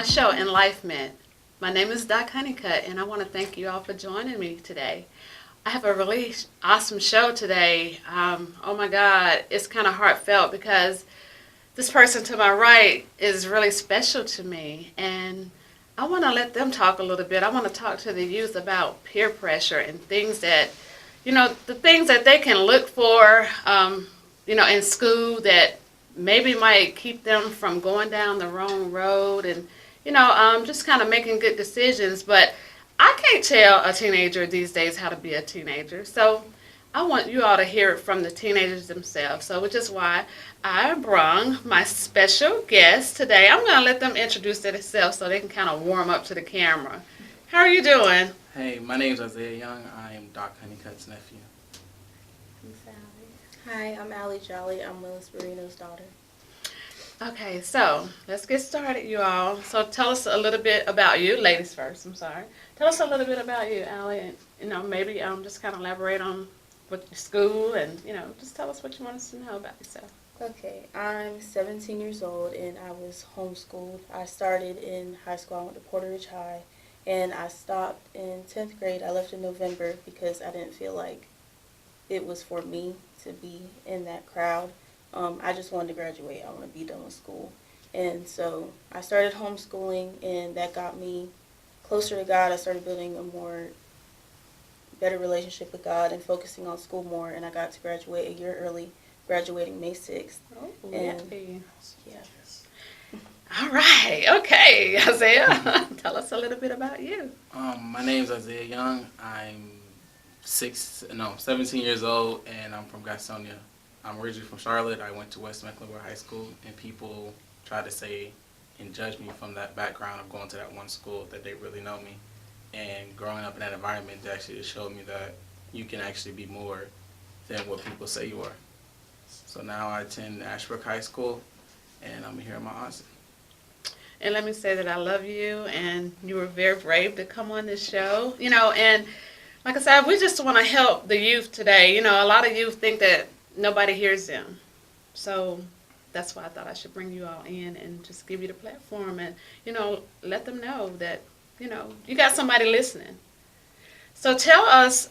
my show, Enlifement. My name is Doc Honeycutt, and I want to thank you all for joining me today. I have a really awesome show today. Oh my God, it's kind of heartfelt because this person to my right is really special to me, and I want to let them talk a little bit. I want to talk to the youth about peer pressure and things that, the things that they can look for, in school that maybe might keep them from going down the wrong road and, just kind of making good decisions. But I can't tell a teenager these days how to be a teenager. So I want you all to hear it from the teenagers themselves. So which is why I brought my special guest today. I'm going to let them introduce themselves so they can kind of warm up to the camera. How are you doing? Hey, my name is Isaiah Young. I am Doc Honeycutt's nephew. I'm Sally. Hi, I'm Alli Jolly. I'm Willis Barrino's daughter. Okay, so let's get started, you all. So tell us a little bit about you. Ladies first, I'm sorry. Tell us a little bit about you, Alli. And, maybe just kind of elaborate on what your school and, just tell us what you want us to know about yourself. Okay, I'm 17 years old and I was homeschooled. I started in high school. I went to Porter Ridge High and I stopped in 10th grade. I left in November because I didn't feel like it was for me to be in that crowd. I just wanted to graduate. I want to be done with school. And so I started homeschooling, and that got me closer to God. I started building a better relationship with God and focusing on school more, and I got to graduate a year early, graduating May 6th. Oh, and yeah. All right. Okay, Isaiah, tell us a little bit about you. My name is Isaiah Young. I'm 17 years old, and I'm from Gastonia. I'm originally from Charlotte. I went to West Mecklenburg High School, and people try to say and judge me from that background of going to that one school that they really know me. And growing up in that environment actually showed me that you can actually be more than what people say you are. So now I attend Ashbrook High School, and I'm here in Mount Austin. And let me say that I love you, and you were very brave to come on this show. And like I said, we just want to help the youth today. A lot of youth think that nobody hears them. So that's why I thought I should bring you all in and just give you the platform and, let them know that, you got somebody listening. So tell us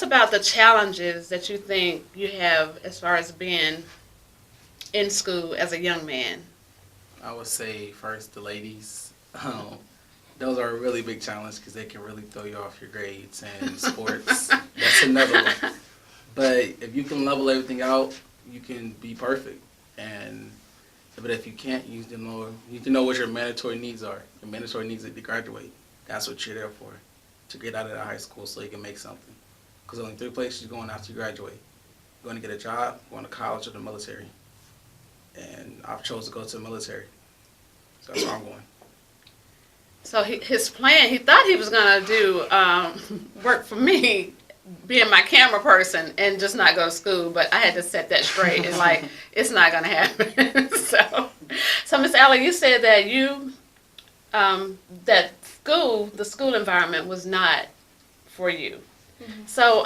about the challenges that you think you have as far as being in school as a young man. I would say first the ladies. Those are a really big challenge because they can really throw you off your grades and sports. That's another one. But if you can level everything out, you can be perfect. But if you can't, you need to know what your mandatory needs are. Your mandatory needs are to graduate. That's what you're there for, to get out of the high school so you can make something. Because only 3 places you're going after you graduate. You're going to get a job, going to college, or the military. And I've chosen to go to the military. So that's where I'm going. So his plan, he thought he was going to do work for me, being my camera person, and just not go to school. But I had to set that straight. And it's not going to happen. So Miss Alli, you said that the school environment was not for you. Mm-hmm. So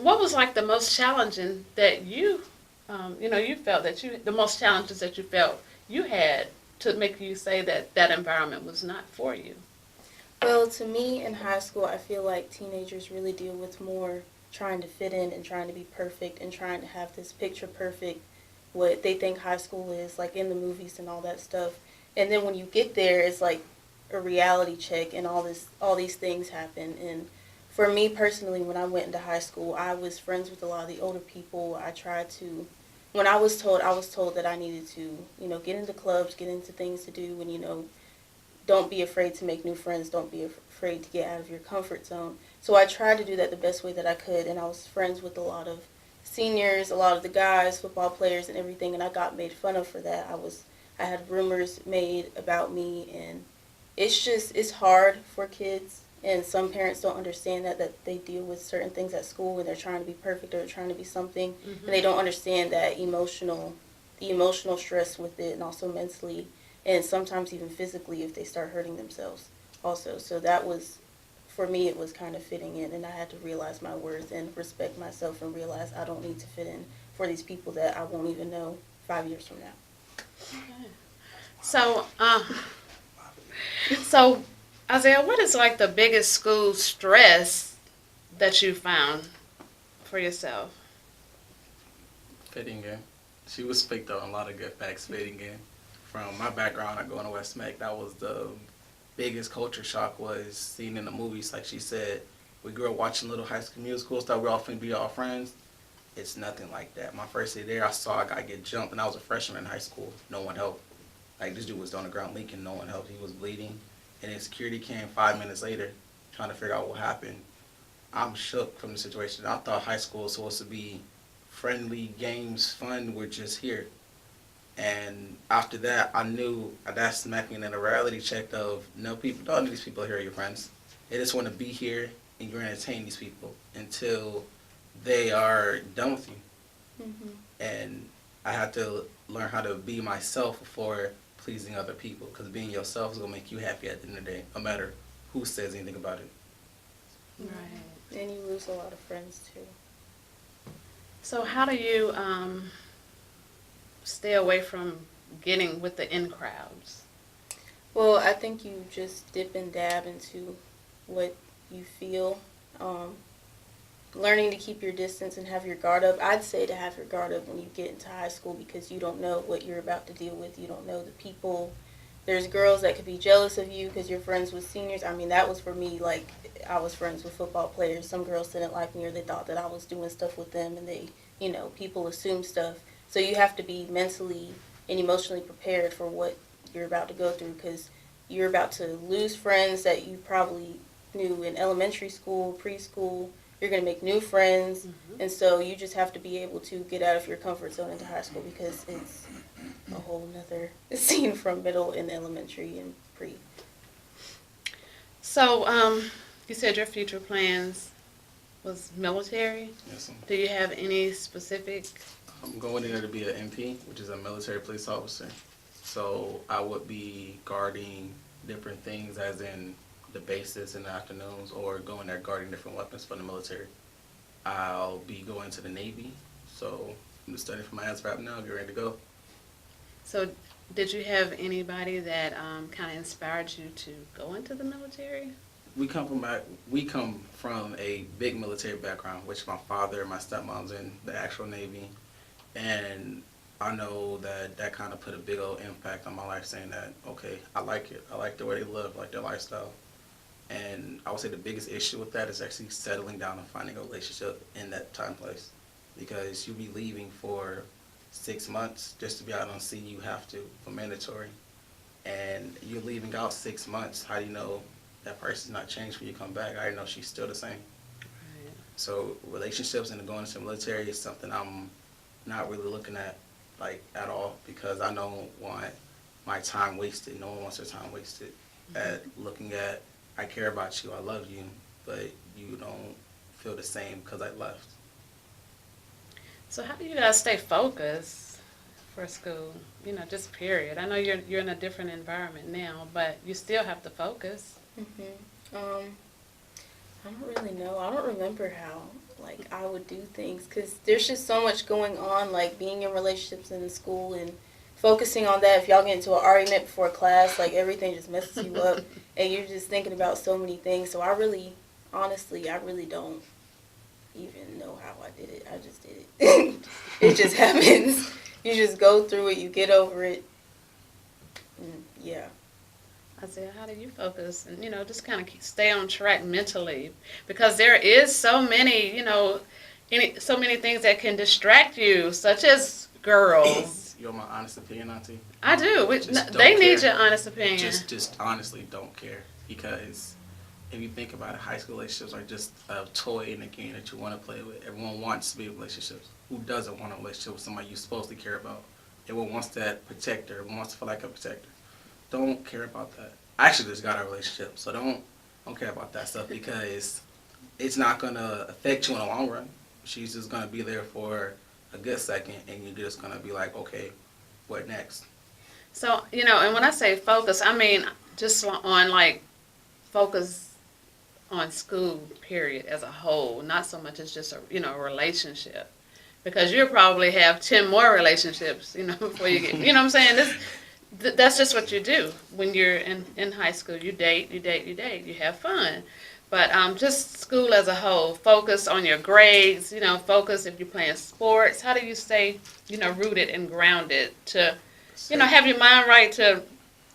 what was the most challenging that you felt the most challenges that you felt you had to make you say that environment was not for you? Well, to me, in high school, I feel like teenagers really deal with more trying to fit in and trying to be perfect and trying to have this picture perfect, what they think high school is, like in the movies and all that stuff. And then when you get there, it's like a reality check and all these things happen. And for me personally, when I went into high school, I was friends with a lot of the older people. When I was told that I needed to, get into clubs, get into things to do, and, don't be afraid to make new friends. Don't be afraid to get out of your comfort zone. So I tried to do that the best way that I could, and I was friends with a lot of seniors, a lot of the guys, football players, and everything, and I got made fun of for that. I had rumors made about me, and it's hard for kids, and some parents don't understand that they deal with certain things at school, and they're trying to be perfect or they're trying to be something, mm-hmm. and they don't understand the emotional stress with it, and also mentally, and sometimes even physically if they start hurting themselves also. So that was, for me, it was kind of fitting in, and I had to realize my worth and respect myself and realize I don't need to fit in for these people that I won't even know 5 years from now. Okay. So So, Isaiah, what is like the biggest school stress that you found for yourself? Fitting in. She was picked on a lot of good facts fitting in. From my background, I go to West Mac. That was the biggest culture shock was seeing in the movies. Like she said, we grew up watching little High School Musical stuff. We're all finna be all friends. It's nothing like that. My first day there, I saw a guy get jumped, and I was a freshman in high school. No one helped. Like this dude was on the ground leaking. No one helped. He was bleeding, and then security came 5 minutes later, trying to figure out what happened. I'm shook from the situation. I thought high school was supposed to be friendly games, fun. We're just here. And after that, I knew that smacked me in a reality check of no people, none of these people here are your friends. They just want to be here and you're entertaining these people until they are done with you. Mhm. And I had to learn how to be myself before pleasing other people because being yourself is going to make you happy at the end of the day, no matter who says anything about it. Right. And you lose a lot of friends too. So, how do you stay away from getting with the in crowds? Well, I think you just dip and dab into what you feel. Learning to keep your distance and have your guard up. I'd say to have your guard up when you get into high school because you don't know what you're about to deal with. You don't know the people. There's girls that could be jealous of you because you're friends with seniors. I mean, that was for me, like, I was friends with football players. Some girls didn't like me or they thought that I was doing stuff with them and they, people assume stuff. So you have to be mentally and emotionally prepared for what you're about to go through because you're about to lose friends that you probably knew in elementary school, preschool. You're going to make new friends. Mm-hmm. And so you just have to be able to get out of your comfort zone into high school because it's a whole nother scene from middle and elementary and pre. So, you said your future plans was military. Yes, Do you have any specific? I'm going in there to be an MP, which is a military police officer. So I would be guarding different things as in the bases in the afternoons or going there guarding different weapons for the military. I'll be going to the Navy. So I'm just studying for my ASVAB now, get ready to go. So, did you have anybody that kind of inspired you to go into the military? We come from a big military background, which my father and my stepmom's in the actual Navy. And I know that kind of put a big old impact on my life saying that, okay, I like it. I like the way they live, I like their lifestyle. And I would say the biggest issue with that is actually settling down and finding a relationship in that time place. Because you'll be leaving for 6 months just to be out on sea, you have to, for mandatory. And you're leaving out 6 months, how do you know that person's not changed when you come back? I know she's still the same. Right. So relationships and going into the military is something I'm not really looking at like at all because I don't want my time wasted. No one wants their time wasted at looking at I care about you, I love you, but you don't feel the same because I left. So, how do you guys stay focused for school? Just period. I know you're in a different environment now, but you still have to focus. I don't really know. I don't remember how I would do things because there's just so much going on, like being in relationships in school and focusing on that. If y'all get into an argument before class, everything just messes you up and you're just thinking about so many things. So honestly, I really don't even know how I did it. I just did it. It just happens. You just go through it, you get over it. Yeah. Isaiah, how do you focus and, just kind of stay on track mentally? Because there is so many, so many things that can distract you, such as girls. You want my honest opinion, Auntie? I do. They need your honest opinion. Just honestly don't care because if you think about it, high school relationships are just a toy in a game that you want to play with. Everyone wants to be in relationships. Who doesn't want a relationship with somebody you're supposed to care about? Everyone wants that protector. Everyone wants to feel like a protector. Don't care about that. I actually just got a relationship, so don't care about that stuff because it's not gonna affect you in the long run. She's just gonna be there for a good second, and you're just gonna be like, okay, what next? So, and when I say focus, I mean just on focus on school, period, as a whole, not so much as just a relationship. Because you'll probably have 10 more relationships, before you get, what I'm saying? that's just what you do when you're in high school. You date, you date, you date. You have fun. But just school as a whole, focus on your grades, focus if you're playing sports. How do you stay, rooted and grounded to, have your mind right to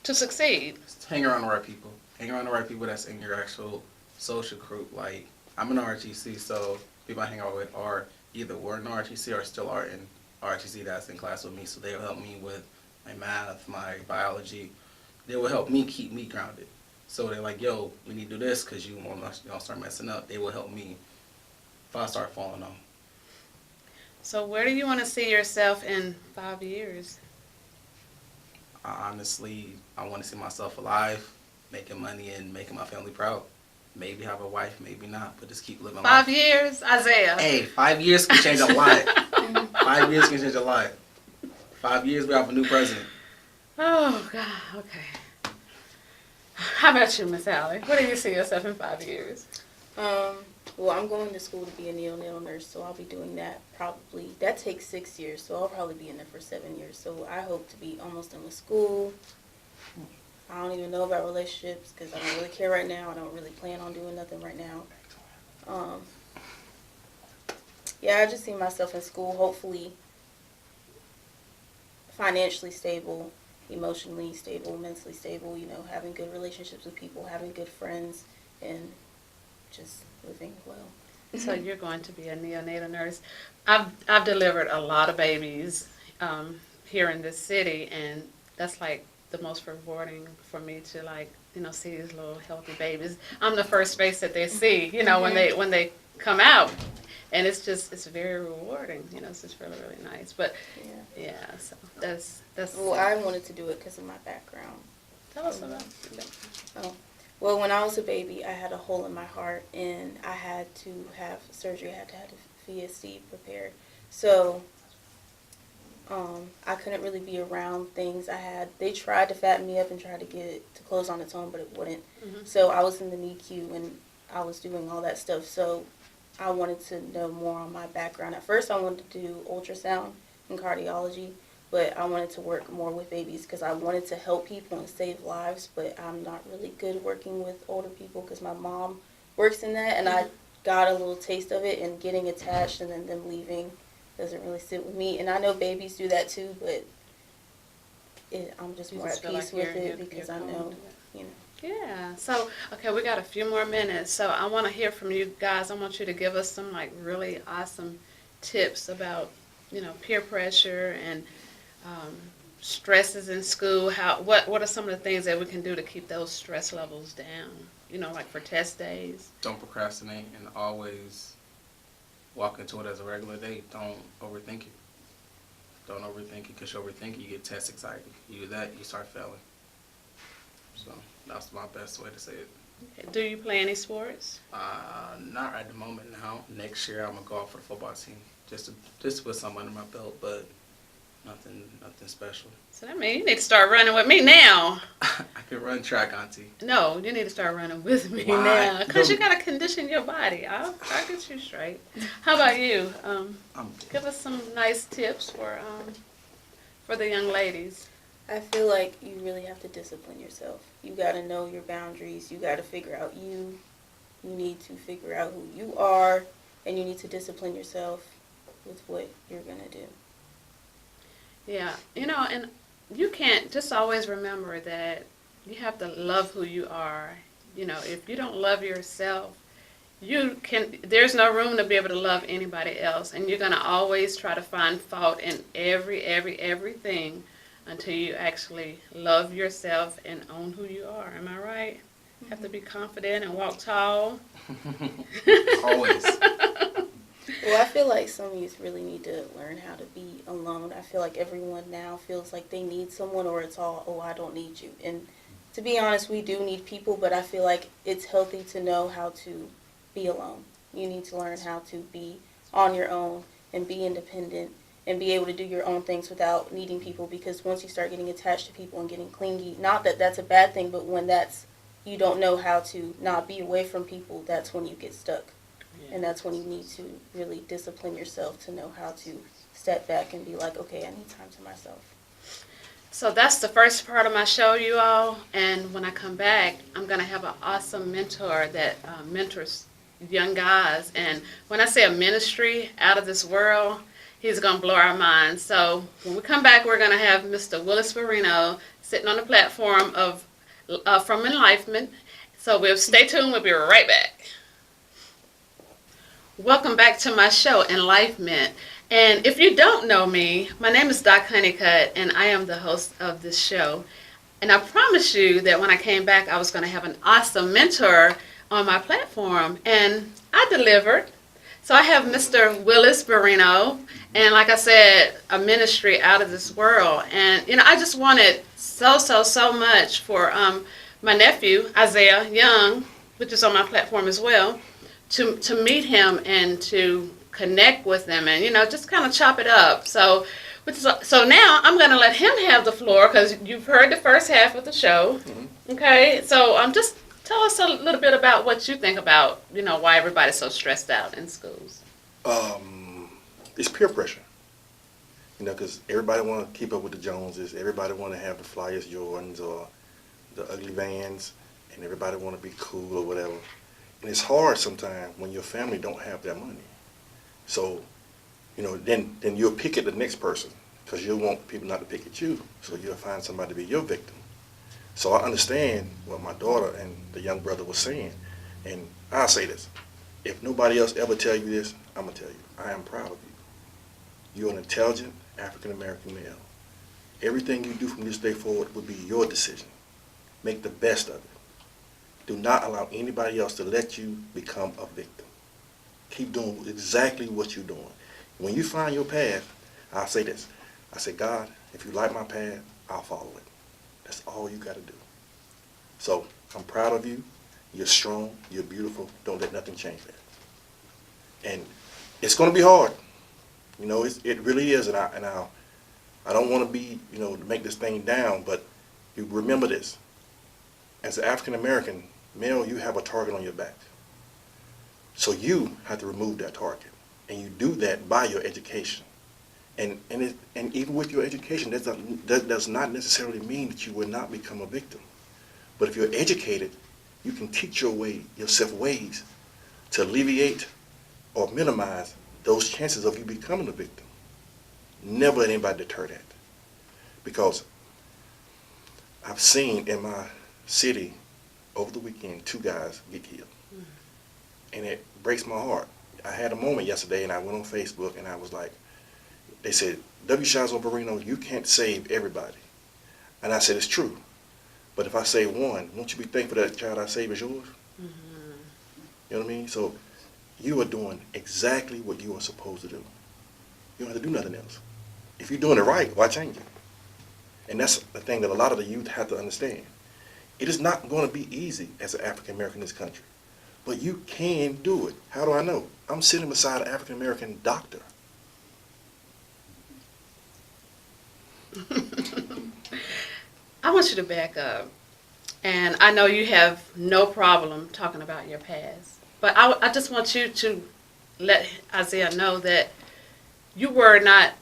succeed? Just hang around the right people. Hang around the right people that's in your actual social group. Like, I'm in RTC, so people I hang out with are either were in RTC or still are in RTC that's in class with me. So they'll help me with my math, my biology. They will help me keep me grounded. So they're like, yo, we need to do this because you won't start messing up. They will help me if I start falling off. So where do you want to see yourself in 5 years? Honestly, I want to see myself alive, making money and making my family proud. Maybe have a wife, maybe not, but just keep living life. 5 years, Isaiah. Hey, 5 years can change a lot. 5 years can change a lot. 5 years, we have a new president. Oh, God, okay. How about you, Miss Alli? Where do you see yourself in 5 years? Well, I'm going to school to be a neonatal nurse, so I'll be doing that probably. That takes 6 years, so I'll probably be in there for 7 years. So I hope to be almost done with school. I don't even know about relationships because I don't really care right now. I don't really plan on doing nothing right now. Yeah, I just see myself in school, hopefully financially stable, emotionally stable, mentally stable, having good relationships with people, having good friends, and just living well. So you're going to be a neonatal nurse. I've delivered a lot of babies here in this city, and that's like the most rewarding for me to see these little healthy babies. I'm the first face that they see, when they come out, and it's very rewarding. It's just really, really nice. But yeah, so that's. Well, I wanted to do it because of my background. Tell us about it. Oh. Well, when I was a baby, I had a hole in my heart, and I had to have surgery. I had to have a VSD prepared. So I couldn't really be around things. They tried to fatten me up and tried to get it to close on its own, but it wouldn't. Mm-hmm. So I was in the NICU, and I was doing all that stuff. So I wanted to know more on my background. At first, I wanted to do ultrasound and cardiology, but I wanted to work more with babies because I wanted to help people and save lives, but I'm not really good working with older people because my mom works in that, and I got a little taste of it, and getting attached and then them leaving doesn't really sit with me. And I know babies do that too, but I'm just more at peace with it because I know, Yeah. So, okay, we got a few more minutes. So I want to hear from you guys. I want you to give us some really awesome tips about, peer pressure and stresses in school. What are some of the things that we can do to keep those stress levels down? For test days. Don't procrastinate and always walk into it as a regular day. Don't overthink it. Don't overthink it because you overthink it, you get test anxiety. You do that, you start failing. So that's my best way to say it. Okay. Do you play any sports? Not at the moment now. Next year I'm gonna go out for the football team just to put something under my belt, but nothing special. So that means you need to start running with me now. I can run track, Auntie. No, you need to start running with me Why? now because you gotta condition your body. I'll get you straight. How about you? Give us some nice tips for the young ladies. I feel like you really have to discipline yourself. You got to know your boundaries. You got to figure out you. You need to figure out who you are, and you need to discipline yourself with what you're going to do. Yeah, and you can't just always remember that you have to love who you are. If you don't love yourself, there's no room to be able to love anybody else, and you're going to always try to find fault in everything until you actually love yourself and own who you are. Am I right? You have to be confident and walk tall. Always. Well, I feel like some youth really need to learn how to be alone. I feel like everyone now feels like they need someone, or it's all, oh, I don't need you. And to be honest, we do need people, but I feel like it's healthy to know how to be alone. You need to learn how to be on your own and be independent and be able to do your own things without needing people, because once you start getting attached to people and getting clingy, not that that's a bad thing, but when you don't know how to not be away from people, that's when you get stuck. Yeah. And that's when you need to really discipline yourself to know how to step back and be like, okay, I need time to myself. So that's the first part of my show, you all. And when I come back, I'm going to have an awesome mentor that mentors young guys. And when I say a ministry out of this world, he's going to blow our minds. So when we come back, we're going to have Mr. Willis Barrino sitting on the platform of from Enlifement. So we'll stay tuned. We'll be right back. Welcome back to my show, Enlifement. And if you don't know me, my name is Doc Honeycutt, and I am the host of this show. And I promised you that when I came back, I was going to have an awesome mentor on my platform, and I delivered. So I have Mr. Willis Barrino, and like I said, a ministry out of this world. And, I just wanted so much for my nephew, Isaiah Young, which is on my platform as well, to meet him and to connect with them and, just kind of chop it up. So now I'm going to let him have the floor because you've heard the first half of the show. Mm-hmm. Okay, so just tell us a little bit about what you think about, why everybody's so stressed out in schools. It's peer pressure, because everybody want to keep up with the Joneses. Everybody want to have the flyest Jordans or the ugly Vans, and everybody want to be cool or whatever. And it's hard sometimes when your family don't have that money. So, then you'll pick at the next person because you want people not to pick at you. So you'll find somebody to be your victim. So I understand what my daughter and the young brother was saying. And I'll say this. If nobody else ever tell you this, I'm going to tell you. I am proud of you. You're an intelligent African-American male. Everything you do from this day forward will be your decision. Make the best of it. Do not allow anybody else to let you become a victim. Keep doing exactly what you're doing. When you find your path, I'll say this. I say, God, if you like my path, I'll follow it. That's all you got to do. So I'm proud of you. You're strong. You're beautiful. Don't let nothing change that. And it's going to be hard. It really is. And I don't want to be, to make this thing down, but you remember this. As an African American male, you have a target on your back. So you have to remove that target. And you do that by your education. And even with your education, that does not necessarily mean that you will not become a victim. But if you're educated, you can teach yourself ways to alleviate or minimize those chances of you becoming a victim. Never let anybody deter that. Because I've seen in my city over the weekend 2 guys get killed. Mm-hmm. And it breaks my heart. I had a moment yesterday and I went on Facebook and I was like, they said, W. Shazo Barrino, you can't save everybody. And I said, it's true. But if I save one, won't you be thankful that child I save is yours? Mm-hmm. You know what I mean? So you are doing exactly what you are supposed to do. You don't have to do nothing else. If you're doing it right, why change it? And that's the thing that a lot of the youth have to understand. It is not going to be easy as an African American in this country. But you can do it. How do I know? I'm sitting beside an African American doctor. I want you to back up. And I know you have no problem talking about your past. But I just want you to let Isaiah know that you were not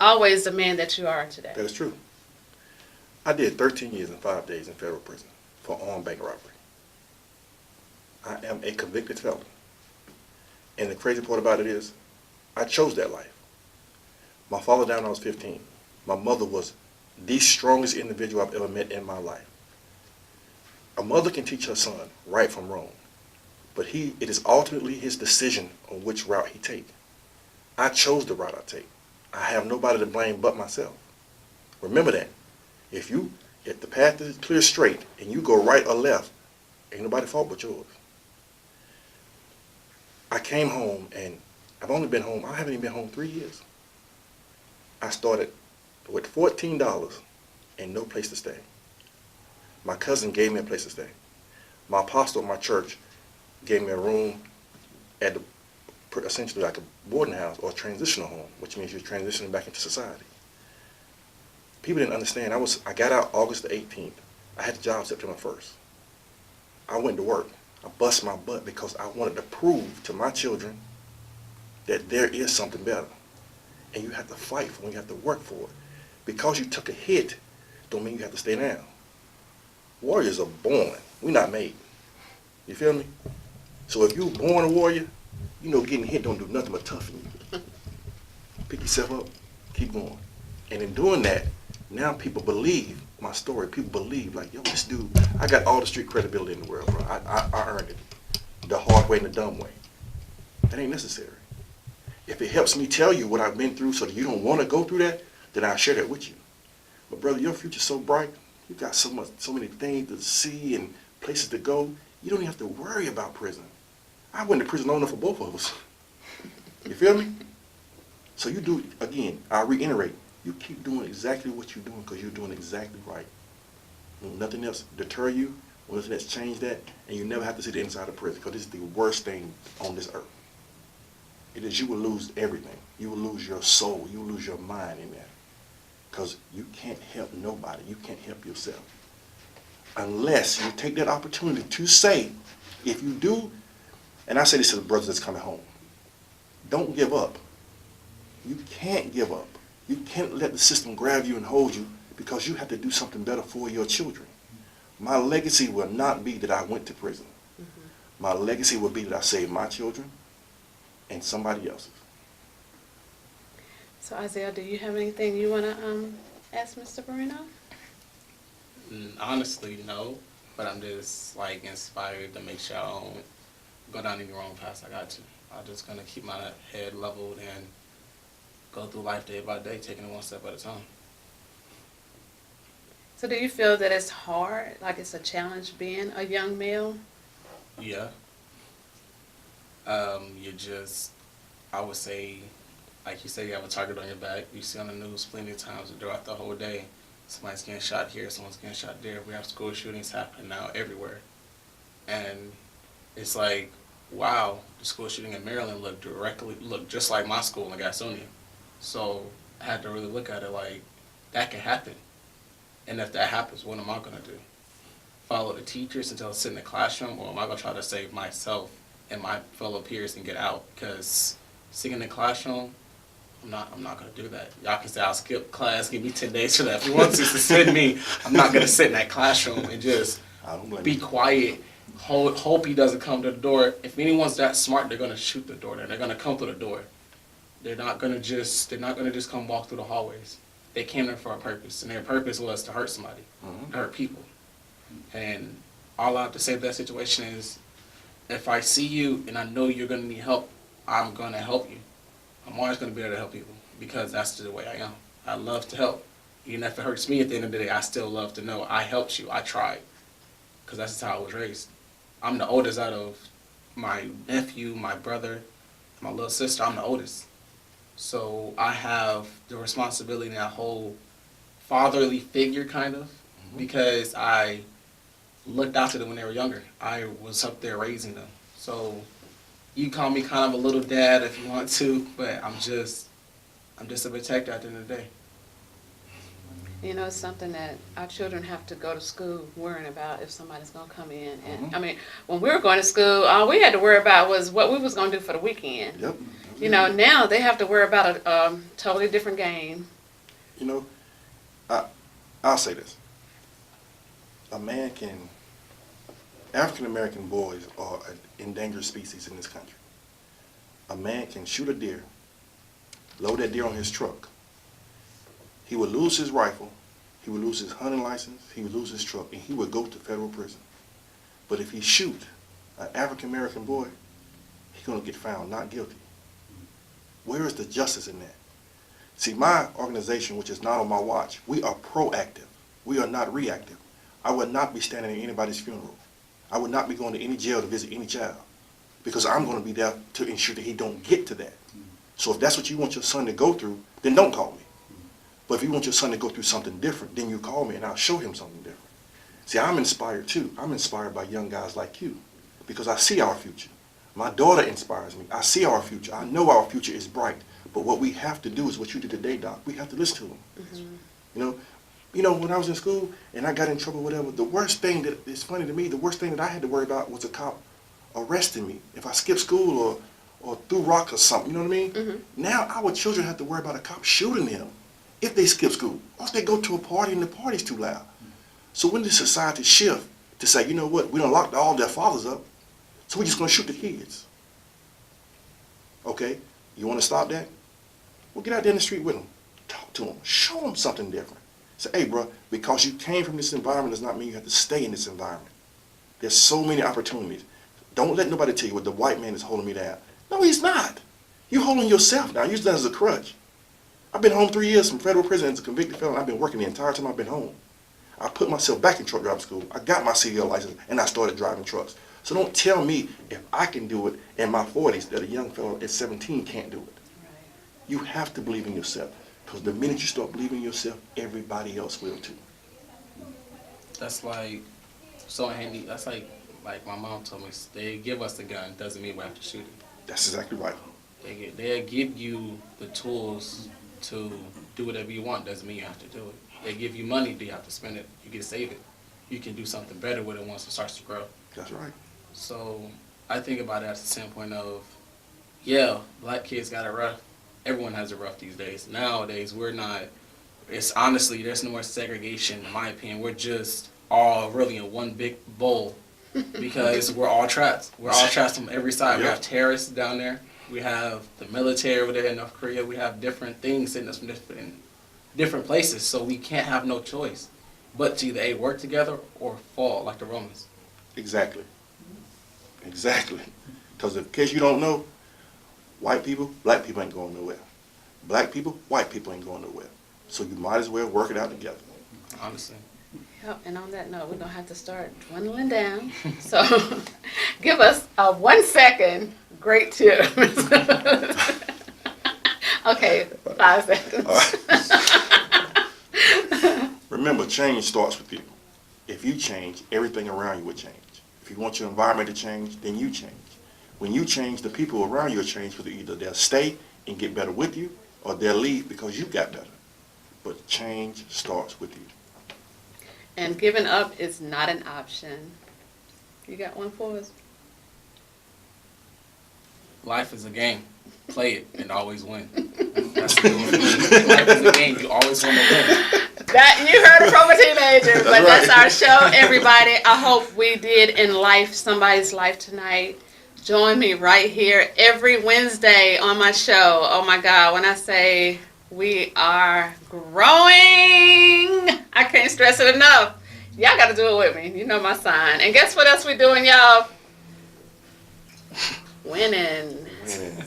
always the man that you are today. That is true. I did 13 years and 5 days in federal prison for armed bank robbery. I am a convicted felon. And the crazy part about it is, I chose that life. My father died when I was 15. My mother was the strongest individual I've ever met in my life. A mother can teach her son right from wrong, but it is ultimately his decision on which route he take. I chose the route I take. I have nobody to blame but myself. Remember that. If the path is clear straight and you go right or left, ain't nobody fault but yours. I came home and I haven't even been home 3 years. I started with $14 and no place to stay. My cousin gave me a place to stay. My apostle at my church gave me a room at essentially like a boarding house or a transitional home, which means you're transitioning back into society. People didn't understand. I got out August the 18th. I had a job September 1st. I went to work. I bust my butt because I wanted to prove to my children that there is something better. And you have to fight for it. You have to work for it. Because you took a hit, don't mean you have to stay down. Warriors are born. We're not made. You feel me? So if you're born a warrior, you know getting hit don't do nothing but toughen you. Pick yourself up, keep going. And in doing that, now people believe my story. People believe, like, yo, this dude, I got all the street credibility in the world, bro. I earned it. The hard way and the dumb way. That ain't necessary. If it helps me tell you what I've been through so that you don't want to go through that, then I'll share that with you. But brother, your future's so bright. You got so many things to see and places to go. You don't even have to worry about prison. I went to prison long enough for both of us. You feel me? So you do, again, I'll reiterate, you keep doing exactly what you're doing because you're doing exactly right. Won't nothing else deter you, won't nothing else change that, and you never have to see the inside of prison because this is the worst thing on this earth. It is, you will lose everything. You will lose your soul. You will lose your mind in there because you can't help nobody. You can't help yourself. Unless you take that opportunity to say, if you do, and I say this to the brothers that's coming home, don't give up. You can't give up. You can't let the system grab you and hold you because you have to do something better for your children. My legacy will not be that I went to prison. My legacy will be that I saved my children and somebody else's. So Isaiah, do you have anything you want to ask Mr. Barrino? Honestly, no. But I'm just like inspired to make sure I don't go down any wrong paths I got to. I'm just gonna keep my head leveled and go through life day by day, taking it one step at a time. So do you feel that it's hard, like it's a challenge being a young male? Yeah. You just, I would say, like you say, you have a target on your back. You see on the news plenty of times throughout the whole day. Somebody's getting shot here, someone's getting shot there. We have school shootings happening now everywhere. And it's like, wow, the school shooting in Maryland looked just like my school in Gastonia. So I had to really look at it like, that can happen. And if that happens, what am I going to do? Follow the teachers until I sit in the classroom, or am I going to try to save myself and my fellow peers and get out? Because sitting in the classroom, I'm not going to do that. Y'all can say I'll skip class, give me 10 days for that. If you want to send me, I'm not going to sit in that classroom and just be quiet, hope he doesn't come to the door. If anyone's that smart, they're going to shoot the door. They're going to come through the door. They're not going to just come walk through the hallways. They came there for a purpose, and their purpose was to hurt somebody, to hurt people. And all I have to say to that situation is, if I see you and I know you're going to need help, I'm going to help you. I'm always going to be able to help people because that's the way I am. I love to help. Even if it hurts me at the end of the day, I still love to know I helped you, I tried. Because that's just how I was raised. I'm the oldest out of my nephew, my brother, my little sister. I'm the oldest. So I have the responsibility in that whole fatherly figure kind of, because I looked after them when they were younger. I was up there raising them. So you call me kind of a little dad if you want to, but I'm just a protector at the end of the day. You know, it's something that our children have to go to school worrying about if somebody's going to come in. And I mean, when we were going to school, all we had to worry about was what we was going to do for the weekend. Yep. You know, now they have to worry about a totally different game. You know, I'll say this. African American boys are an endangered species in this country. A man can shoot a deer, load that deer on his truck. He would lose his rifle, he would lose his hunting license, he would lose his truck, and he would go to federal prison. But if he shoot an African American boy, he's going to get found not guilty. Where is the justice in that? See, my organization, which is not on my watch, we are proactive. We are not reactive. I would not be standing at anybody's funeral. I would not be going to any jail to visit any child because I'm going to be there to ensure that he don't get to that. So if that's what you want your son to go through, then don't call me. But if you want your son to go through something different, then you call me and I'll show him something different. See, I'm inspired too. I'm inspired by young guys like you because I see our future. My daughter inspires me. I see our future. I know our future is bright. But what we have to do is what you did today, Doc. We have to listen to them. You know, when I was in school and I got in trouble, whatever, the worst thing that is funny to me, the worst thing that I had to worry about was a cop arresting me if I skipped school or threw rock or something. You know what I mean? Now our children have to worry about a cop shooting them. if they skip school, or if they go to a party and the party's too loud. So when did society shift to say, you know what, we don't lock all their fathers up, so we're just going to shoot the kids? Okay, you want to stop that? Well, get out there in the street with them. Talk to them. Show them something different. Say, hey, bro, because you came from this environment does not mean you have to stay in this environment. There's so many opportunities. Don't let nobody tell you what the white man is holding me down. No, he's not. You're holding yourself down. You're using that as a crutch. I've been home 3 years from federal prison as a convicted felon. I've been working the entire time I've been home. I put myself back in truck driving school. I got my CDL license, and I started driving trucks. So don't tell me if I can do it in my 40s that a young fellow at 17 can't do it. Right. You have to believe in yourself, because the minute you start believing in yourself, everybody else will too. That's like so handy. That's like my mom told me, they give us the gun, doesn't mean we have to shoot it. That's exactly right. They'll give you the tools to do whatever you want, doesn't mean you have to do it. They give you money, do you have to spend it? You can save it. You can do something better with it once it starts to grow. That's right. So I think about it as a standpoint of, yeah, black kids got it rough. Everyone has it rough these days. Nowadays, we're not, it's honestly, there's no more segregation, in my opinion. We're just all really in one big bowl because we're all trapped. We're all trapped from every side. We have terrorists down there. We have the military over there in North Korea. We have different things in us from different places. So we can't have no choice but to either A, work together or fall like the Romans. Exactly. Exactly. Because in case you don't know, white people, black people ain't going nowhere. Black people, white people ain't going nowhere. So you might as well work it out together. Honestly. Yep, and on that note, we're going to have to start dwindling down. So give us a 1 second great tip. Okay, 5 seconds. All right. Remember, change starts with you. If you change, everything around you will change. If you want your environment to change, then you change. When you change, the people around you will change, because either they'll stay and get better with you, or they'll leave because you got better. But change starts with you. And giving up is not an option. You got one for us? Life is a game. Play it and always win. That's the one for me. Life is a game. You always want to win. That you heard it from a teenager, but right. that's our show, everybody. I hope we did enlighten somebody's life tonight. Join me right here every Wednesday on my show. Oh my God, when I say we are growing, I can't stress it enough. Y'all got to do it with me. You know my sign. And guess what else we doing, y'all? Winning. Man.